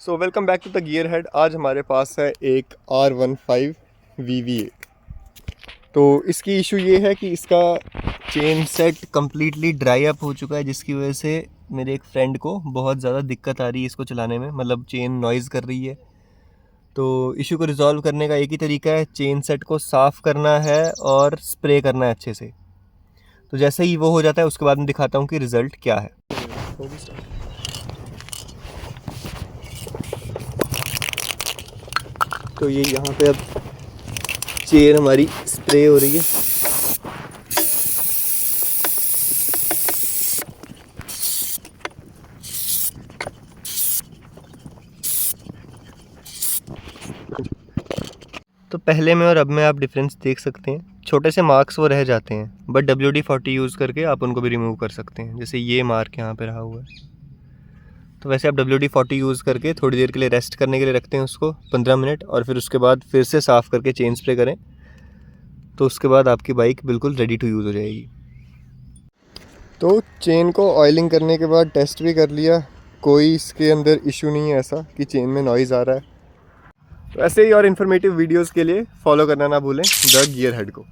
So welcome back to the gear head. आज हमारे पास है एक R15 VVA। तो इसकी इशू ये है कि इसका chain set completely dry up हो चुका है, जिसकी वजह से मेरे एक फ्रेंड को बहुत ज़्यादा दिक्कत आ रही है इसको चलाने में, मतलब चेन नॉइज़ कर रही है। तो इशू को रिजॉल्व करने का एक ही तरीका है, चेन सेट को साफ़ करना है और स्प्रे करना है अच्छे से। तो जैसे ही वो हो जाता है उसके बाद मैं दिखाता हूँ कि रिज़ल्ट क्या है। तो ये यहाँ पे अब चेन हमारी स्प्रे हो रही है। तो पहले में और अब में आप डिफरेंस देख सकते हैं, छोटे से मार्क्स वो रह जाते हैं, बट WD-40 यूज़ करके आप उनको भी रिमूव कर सकते हैं। जैसे ये मार्क यहाँ पे रहा हुआ है, तो वैसे आप WD-40 यूज़ करके थोड़ी देर के लिए रेस्ट करने के लिए रखते हैं उसको 15 मिनट, और फिर उसके बाद फिर से साफ़ करके चेन स्प्रे करें, तो उसके बाद आपकी बाइक बिल्कुल रेडी टू यूज़ हो जाएगी। तो चेन को ऑयलिंग करने के बाद टेस्ट भी कर लिया, कोई इसके अंदर इशू नहीं है ऐसा कि चेन में नॉइज़ आ रहा है। तो ऐसे ही और इन्फॉर्मेटिव वीडियोस के लिए फॉलो करना ना भूलें द गियर हेड को।